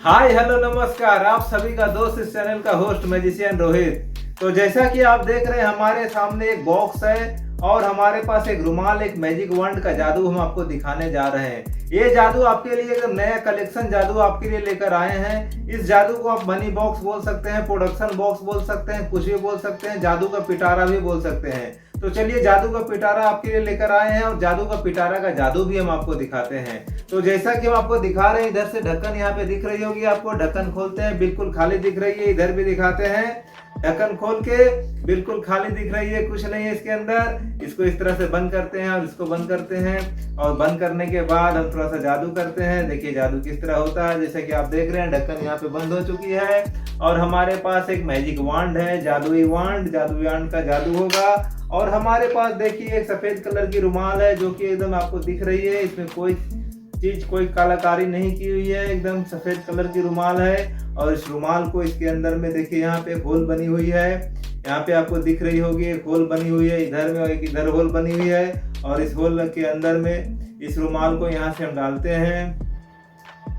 Hi hello नमस्कार, आप सभी का दोस्त इस चैनल का होस्ट मैजिशियन रोहित। तो जैसा कि आप देख रहे हैं हमारे सामने एक बॉक्स है और हमारे पास एक रुमाल, एक मैजिक वंड का जादू हम आपको दिखाने जा रहे हैं। ये जादू आपके लिए एक नया कलेक्शन जादू आपके लिए लेकर आए हैं। इस जादू को आप मनी बॉक्स बोल सकते हैं, प्रोडक्शन बॉक्स बोल सकते हैं, कुछ भी बोल सकते हैं, जादू का पिटारा भी बोल सकते हैं। तो चलिए जादू का पिटारा आपके लिए लेकर आए हैं और जादू का पिटारा का जादू भी हम आपको दिखाते हैं। तो जैसा कि हम आपको दिखा रहे हैं, इधर से ढक्कन यहाँ पे दिख रही होगी आपको। ढक्कन खोलते हैं, बिल्कुल खाली दिख रही है। इधर भी दिखाते हैं, ढक्कन खोल के बिल्कुल खाली दिख रही है, कुछ नहीं है इसके अंदर। इसको इस तरह से बंद करते हैं और इसको बंद करते हैं और बंद करने के बाद हम थोड़ा सा जादू करते हैं। देखिए जादू किस तरह होता है। जैसे कि आप देख रहे हैं ढक्कन यहाँ पे बंद हो चुकी है और हमारे पास एक मैजिक वांड है, जादुई वांड का जादू होगा। और हमारे पास देखिए एक सफेद कलर की रुमाल है जो कि एकदम आपको दिख रही है। इसमें कोई चीज, कोई कलाकारी नहीं की हुई है, एकदम सफेद कलर की रुमाल है। और इस रुमाल को इसके अंदर में देखिए यहाँ पे होल बनी हुई है, यहाँ पे आपको दिख रही होगी एक होल बनी हुई है इधर में और एक इधर होल बनी हुई है। और इस होल के अंदर में इस रुमाल को यहाँ से हम डालते हैं।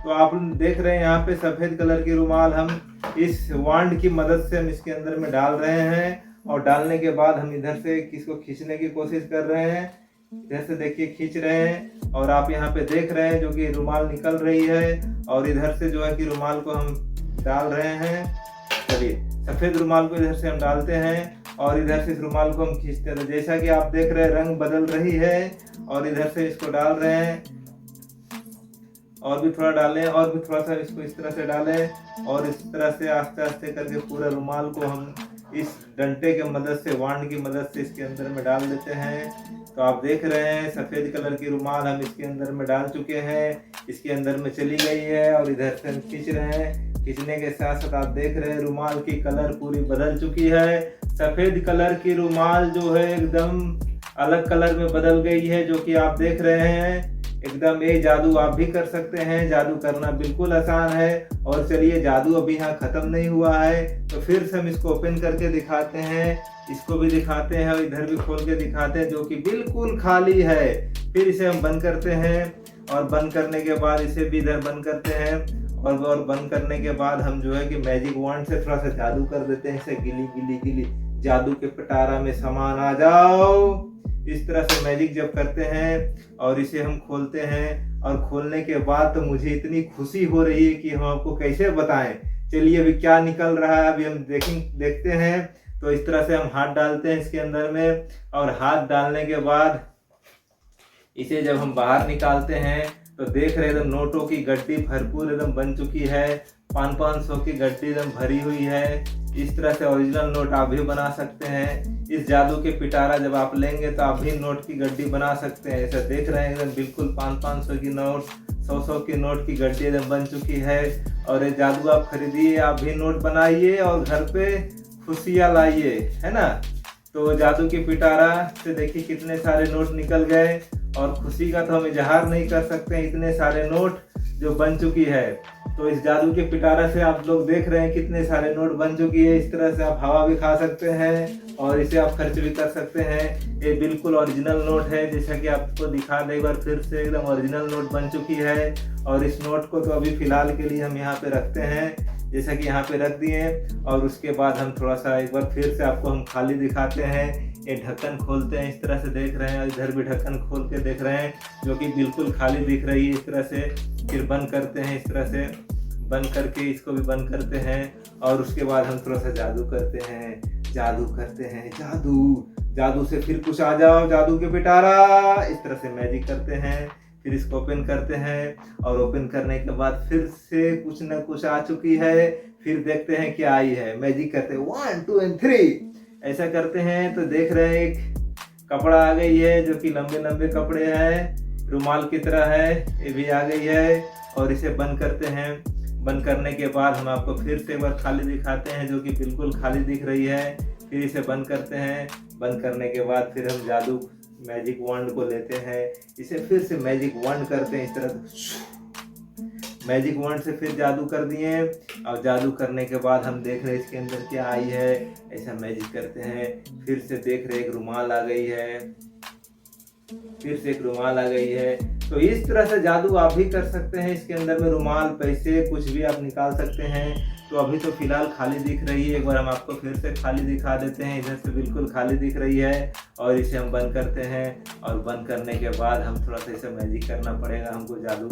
तो आप देख रहे हैं यहाँ पे सफेद कलर की रुमाल हम इस वांड की मदद से हम इसके अंदर में डाल रहे हैं। और डालने के बाद हम इधर से किसको खींचने की कोशिश कर रहे हैं, इधर से देखिए खींच रहे हैं और आप यहाँ पे देख रहे हैं जो कि रुमाल निकल रही है। और इधर से जो है कि रुमाल को हम डाल रहे हैं। चलिए सफेद रुमाल को इधर से हम डालते हैं और इधर से इस रुमाल को हम खींचते हैं। तो जैसा कि आप देख रहे हैं रंग बदल रही है और इधर से इसको डाल रहे हैं और भी थोड़ा डालें और भी थोड़ा सा इसको इस तरह से डालें और इस तरह से आस्ते आस्ते करके पूरा रुमाल को हम इस डंडे के मदद से, वांड की मदद से इसके अंदर में डाल देते हैं। तो आप देख रहे हैं सफेद कलर की रुमाल हम इसके अंदर में डाल चुके हैं, इसके अंदर में चली गई है और इधर से हम खींच रहे हैं। खींचने के साथ साथ आप देख रहे हैं रुमाल की कलर पूरी बदल चुकी है। सफेद कलर की रुमाल जो है एकदम अलग कलर में बदल गई है, जो कि आप देख रहे हैं। एकदम ये जादू आप भी कर सकते हैं, जादू करना बिल्कुल आसान है। और चलिए जादू अभी यहाँ खत्म नहीं हुआ है, तो फिर से हम इसको ओपन करके दिखाते हैं, इसको भी दिखाते हैं और इधर भी खोल के दिखाते हैं जो कि बिल्कुल खाली है। फिर इसे हम बंद करते हैं और बंद करने के बाद इसे भी इधर बंद करते हैं और बंद करने के बाद हम जो है कि मैजिक वांड से थोड़ा सा जादू कर देते हैं। इसे गिली गिली गिली, जादू के पिटारा में सामान आ जाओ। इस तरह से मैजिक जब करते हैं और इसे हम खोलते हैं और खोलने के बाद तो मुझे इतनी खुशी हो रही है कि हम आपको कैसे बताएं। चलिए अभी क्या निकल रहा है अभी हम देखते हैं। तो इस तरह से हम हाथ डालते हैं इसके अंदर में और हाथ डालने के बाद इसे जब हम बाहर निकालते हैं तो देख रहे एकदम नोटों की गड्डी भरपूर एकदम बन चुकी है। 500 की गड्डी एकदम भरी हुई है। इस तरह से ओरिजिनल नोट आप भी बना सकते हैं। इस जादू के पिटारा जब आप लेंगे तो आप भी नोट की गड्डी बना सकते हैं। ऐसा देख रहे हैं एकदम बिल्कुल 500 की नोट, 100 की नोट की गड्डी एकदम बन चुकी है। और ये जादू आप खरीदिए, आप भी नोट बनाइए और घर पे खुशियाँ लाइए, है ना। तो जादू की पिटारा से देखिए कितने सारे नोट निकल गए और खुशी का तो हम इजहार नहीं कर सकते, इतने सारे नोट जो बन चुकी है। तो इस जादू के पिटारा से आप लोग देख रहे हैं कितने सारे नोट बन चुकी है। इस तरह से आप हवा भी खा सकते हैं और इसे आप खर्च भी कर सकते हैं। ये बिल्कुल ओरिजिनल नोट है, जैसा कि आपको दिखा दे एक बार फिर से, एकदम ओरिजिनल नोट बन चुकी है। और इस नोट को तो अभी फिलहाल के लिए हम यहाँ पे रखते हैं, जैसा कि यहाँ पे रख दिए। और उसके बाद हम थोड़ा सा एक बार फिर से आपको हम खाली दिखाते हैं। ये ढक्कन खोलते हैं, इस तरह से देख रहे हैं, इधर भी ढक्कन खोल के देख रहे हैं जो कि बिल्कुल खाली दिख रही है। इस तरह से फिर बंद करते हैं, इस तरह से बंद करके इसको भी बंद करते हैं। और उसके बाद हम थोड़ा सा जादू करते हैं, जादू से फिर कुछ आ जाओ, जादू के पिटारा। इस तरह से मैजिक करते हैं, फिर इसको ओपन करते हैं और ओपन करने के बाद फिर से कुछ न कुछ आ चुकी है। फिर देखते हैं क्या आई है, मैजिक करते हैं 1 2 and 3 ऐसा करते हैं। तो देख रहे हैं एक कपड़ा आ गई है जो कि लंबे लंबे कपड़े हैं, रुमाल की तरह है, ये भी आ गई है। और इसे बंद करते हैं। बंद करने के बाद हम आपको फिर से एक बार खाली दिखाते हैं जो कि बिल्कुल खाली दिख रही है। फिर इसे बंद करते हैं। बंद करने के बाद फिर हम जादू मैजिक वांड को लेते हैं, इसे फिर से मैजिक वांड करते हैं। इस तरह से मैजिक वांड से फिर जादू कर दिए और जादू करने के बाद हम देख रहे हैं इसके अंदर क्या आई है। ऐसा मैजिक करते हैं, फिर से देख रहे एक रुमाल आ गई है। फिर से एक रुमाल आ गई है। तो इस तरह से जादू आप भी कर सकते हैं। इसके अंदर में रुमाल, पैसे, कुछ भी आप निकाल सकते हैं। तो अभी तो फिलहाल खाली दिख रही है, एक बार हम आपको फिर से खाली दिखा देते हैं। इधर से बिल्कुल खाली दिख रही है और इसे हम बंद करते हैं। और बंद करने के बाद हम थोड़ा सा इसे मैजिक करना पड़ेगा हमको। जादू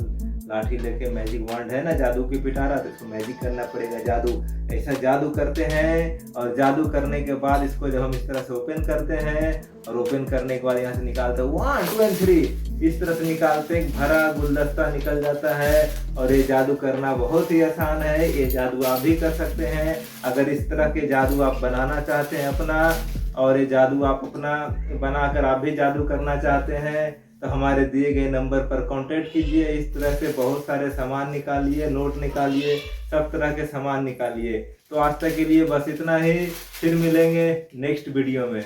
लाठी लेके, मैजिक वॉन्ड है ना जादू की पिटारा, तो इसको मैजिक करना पड़ेगा। जादू ऐसा जादू करते हैं। और जादू करने के बाद इसको जब हम इस तरह से ओपन करते हैं और ओपन करने के बाद यहाँ से निकालते हैं 1 2 एंड 3, इस तरह से निकालते हैं, भरा गुलदस्ता निकल जाता है। और ये जादू करना बहुत ही आसान है। ये जादू आप भी कर सकते हैं। अगर इस तरह के जादू आप बनाना चाहते हैं अपना, और ये जादू आप अपना बनाकर आप भी जादू करना चाहते हैं, तो हमारे दिए गए नंबर पर कांटेक्ट कीजिए। इस तरह से बहुत सारे सामान निकालिए, नोट निकालिए, सब तरह के सामान निकालिए। तो आज तक के लिए बस इतना ही। फिर मिलेंगे नेक्स्ट वीडियो में।